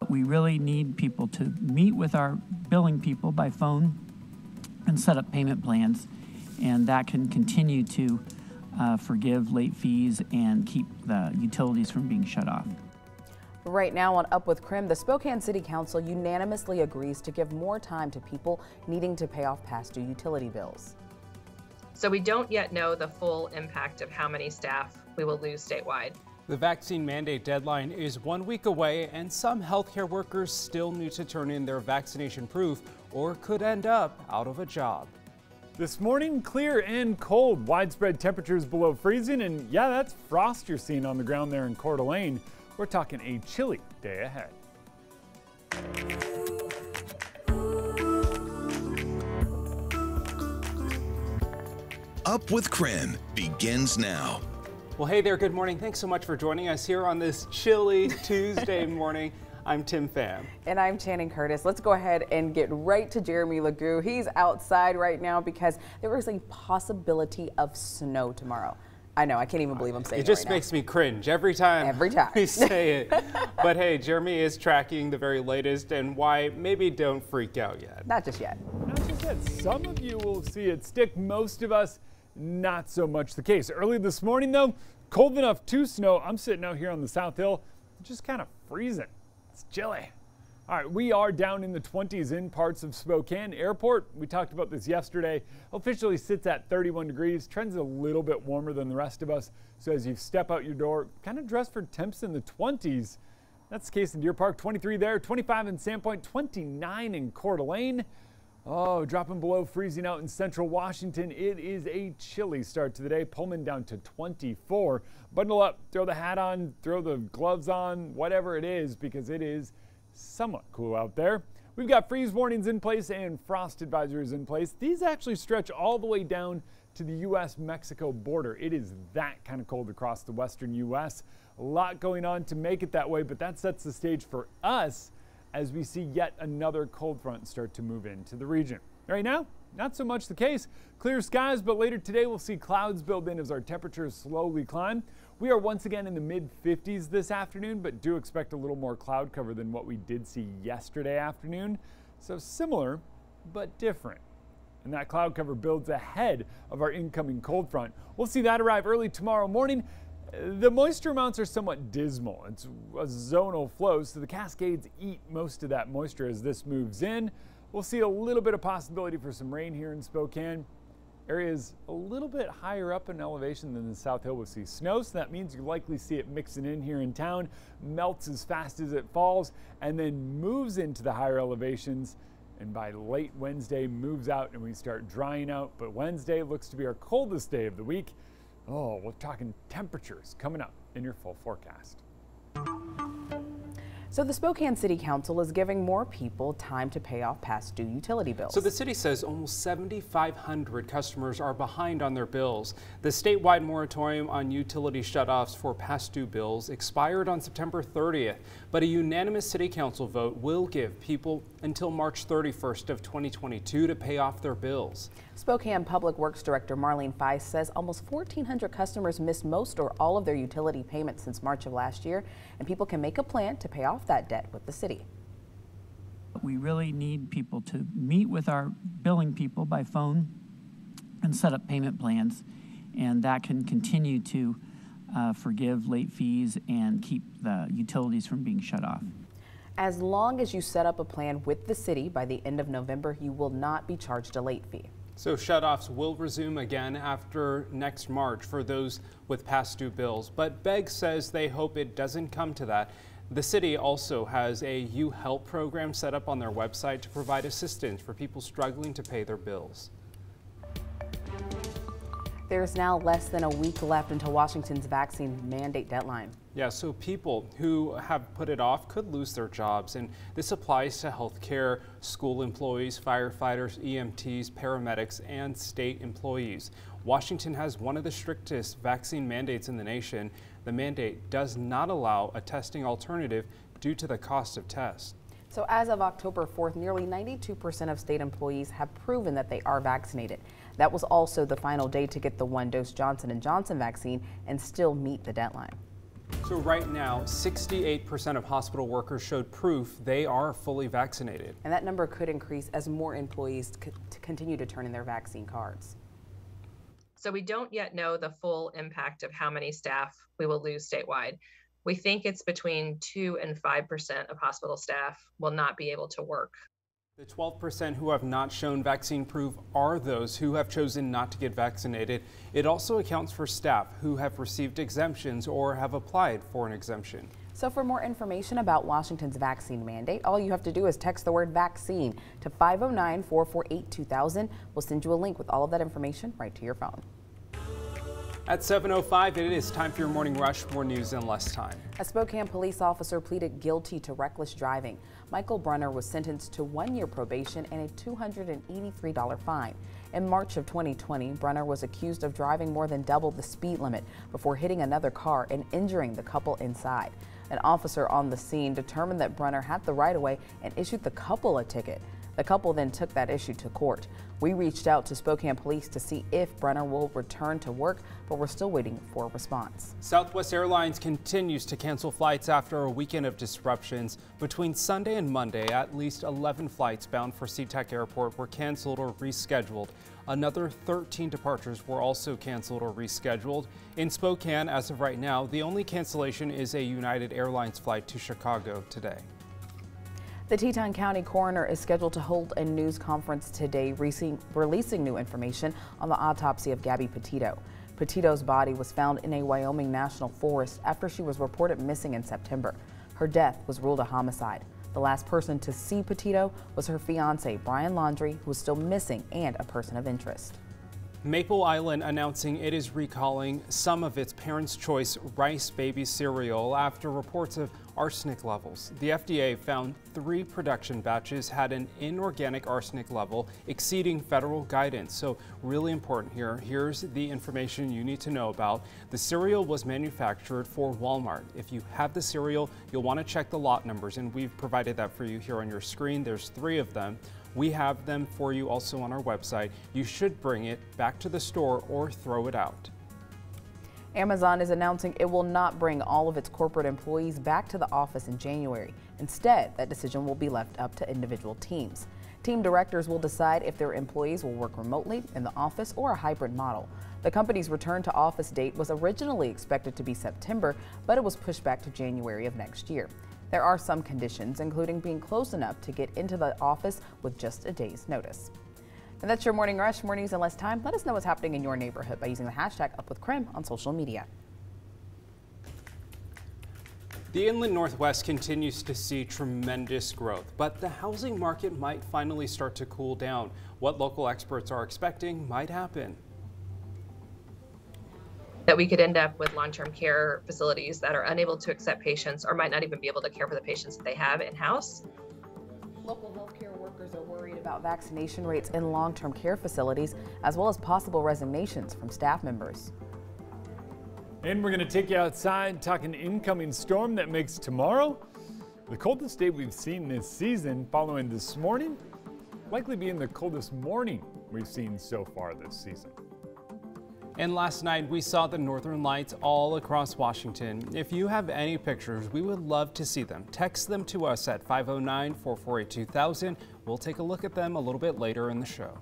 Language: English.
We really need people to meet with our billing people by phone and set up payment plans, and that can continue to forgive late fees and keep the utilities from being shut off. Right now on Up with KREM, the Spokane City Council unanimously agrees to give more time to people needing to pay off past due utility bills. So we don't yet know the full impact of how many staff we will lose statewide. The vaccine mandate deadline is 1 week away, and some healthcare workers still need to turn in their vaccination proof or could end up out of a job. This morning, clear and cold. Widespread temperatures below freezing, and yeah, that's frost you're seeing on the ground there in Coeur d'Alene. We're talking a chilly day ahead. Up with KREM begins now. Well, hey there, good morning. Thanks so much for joining us here on this chilly Tuesday morning. I'm Tim Pham. And I'm Channing Curtis. Let's go ahead and get right to Jeremy Legoo. He's outside right now because there is a possibility of snow tomorrow. I know, I can't even believe I'm saying it. It just right makes me cringe every time we say it. But hey, Jeremy is tracking the very latest, and why maybe don't freak out yet. Not just yet. Not just yet. Some of you will see it stick. Most of us, not so much the case. Early this morning, though, cold enough to snow. I'm sitting out here on the South Hill, just kind of freezing. It's chilly. All right, we are down in the 20s in parts of Spokane. Airport, we talked about this yesterday, officially sits at 31 degrees. Trends a little bit warmer than the rest of us. So as you step out your door, kind of dress for temps in the 20s. That's the case in Deer Park, 23 there, 25 in Sandpoint, 29 in Coeur d'Alene. Oh, dropping below freezing out in central Washington. It is a chilly start to the day. Pullman down to 24. Bundle up, throw the hat on, throw the gloves on, whatever it is, because it is somewhat cool out there. We've got freeze warnings in place and frost advisories in place. These actually stretch all the way down to the U.S.-Mexico border. It is that kind of cold across the western U.S. A lot going on to make it that way, but that sets the stage for us as we see yet another cold front start to move into the region. Right now, not so much the case. Clear skies, but later today we'll see clouds build in as our temperatures slowly climb. We are once again in the mid-50s this afternoon, but do expect a little more cloud cover than what we did see yesterday afternoon. So similar, but different. And that cloud cover builds ahead of our incoming cold front. We'll see that arrive early tomorrow morning. The moisture amounts are somewhat dismal. It's a zonal flow, so the Cascades eat most of that moisture as this moves in. We'll see a little bit of possibility for some rain here in Spokane. Areas a little bit higher up in elevation than the South Hill will see snow, so that means you likely see it mixing in here in town, melts as fast as it falls, and then moves into the higher elevations. And by late Wednesday moves out and we start drying out. But Wednesday looks to be our coldest day of the week. Oh, we're talking temperatures coming up in your full forecast. So the Spokane City Council is giving more people time to pay off past due utility bills. So the city says almost 7,500 customers are behind on their bills. The statewide moratorium on utility shutoffs for past due bills expired on September 30th, but a unanimous city council vote will give people until March 31st of 2022 to pay off their bills. Spokane Public Works Director Marlene Feist says almost 1,400 customers missed most or all of their utility payments since March of last year, and people can make a plan to pay off that debt with the city. We really need people to meet with our billing people by phone and set up payment plans, and that can continue to forgive late fees and keep the utilities from being shut off. As long as you set up a plan with the city by the end of November, you will not be charged a late fee. So shutoffs will resume again after next March for those with past due bills, but Begg says they hope it doesn't come to that. The city also has a You Help program set up on their website to provide assistance for people struggling to pay their bills. There's now less than a week left until Washington's vaccine mandate deadline. Yeah, so people who have put it off could lose their jobs, and this applies to healthcare, school employees, firefighters, EMTs, paramedics, and state employees. Washington has one of the strictest vaccine mandates in the nation. The mandate does not allow a testing alternative due to the cost of tests. So as of October 4th, nearly 92% of state employees have proven that they are vaccinated. That was also the final day to get the one-dose Johnson & Johnson vaccine and still meet the deadline. So right now, 68% of hospital workers showed proof they are fully vaccinated. And that number could increase as more employees continue to turn in their vaccine cards. So we don't yet know the full impact of how many staff we will lose statewide. We think it's between 2 and 5% of hospital staff will not be able to work. The 12% who have not shown vaccine proof are those who have chosen not to get vaccinated. It also accounts for staff who have received exemptions or have applied for an exemption. So for more information about Washington's vaccine mandate, all you have to do is text the word vaccine to 509-448-2000. We'll send you a link with all of that information right to your phone. At 7:05, it is time for your morning rush. More news in less time. A Spokane police officer pleaded guilty to reckless driving. Michael Brunner was sentenced to 1-year probation and a $283 fine. In March of 2020, Brunner was accused of driving more than double the speed limit before hitting another car and injuring the couple inside. An officer on the scene determined that Brunner had the right-of-way and issued the couple a ticket. The couple then took that issue to court. We reached out to Spokane Police to see if Brunner will return to work, but we're still waiting for a response. Southwest Airlines continues to cancel flights after a weekend of disruptions. Between Sunday and Monday, at least 11 flights bound for SeaTac Airport were canceled or rescheduled. Another 13 departures were also canceled or rescheduled. In Spokane, as of right now, the only cancellation is a United Airlines flight to Chicago today. The Teton County coroner is scheduled to hold a news conference today, releasing new information on the autopsy of Gabby Petito. Petito's body was found in a Wyoming national forest after she was reported missing in September. Her death was ruled a homicide. The last person to see Petito was her fiance, Brian Laundrie, who was still missing and a person of interest. Maple Island announcing it is recalling some of its Parents' Choice Rice Baby cereal after reports of arsenic levels. The FDA found 3 production batches had an inorganic arsenic level exceeding federal guidance. So really important here. Here's the information you need to know about. The cereal was manufactured for Walmart. If you have the cereal, you'll want to check the lot numbers, and we've provided that for you here on your screen. There's 3 of them. We have them for you also on our website. You should bring it back to the store or throw it out. Amazon is announcing it will not bring all of its corporate employees back to the office in January. Instead, that decision will be left up to individual teams. Team directors will decide if their employees will work remotely, in the office, or a hybrid model. The company's return to office date was originally expected to be September, but it was pushed back to January of next year. There are some conditions, including being close enough to get into the office with just a day's notice. And that's your Morning Rush. More news in less time. Let us know what's happening in your neighborhood by using the hashtag #UpWithKREM on social media. The Inland Northwest continues to see tremendous growth, but the housing market might finally start to cool down. What local experts are expecting might happen. That we could end up with long-term care facilities that are unable to accept patients or might not even be able to care for the patients that they have in-house. Local healthcare workers are worried about vaccination rates in long-term care facilities, as well as possible resignations from staff members. And we're going to take you outside, talk an incoming storm that makes tomorrow the coldest day we've seen this season, following this morning likely being the coldest morning we've seen so far this season. And last night we saw the northern lights all across Washington. If you have any pictures, we would love to see them. Text them to us at 509-448-2000. We'll take a look at them a little bit later in the show.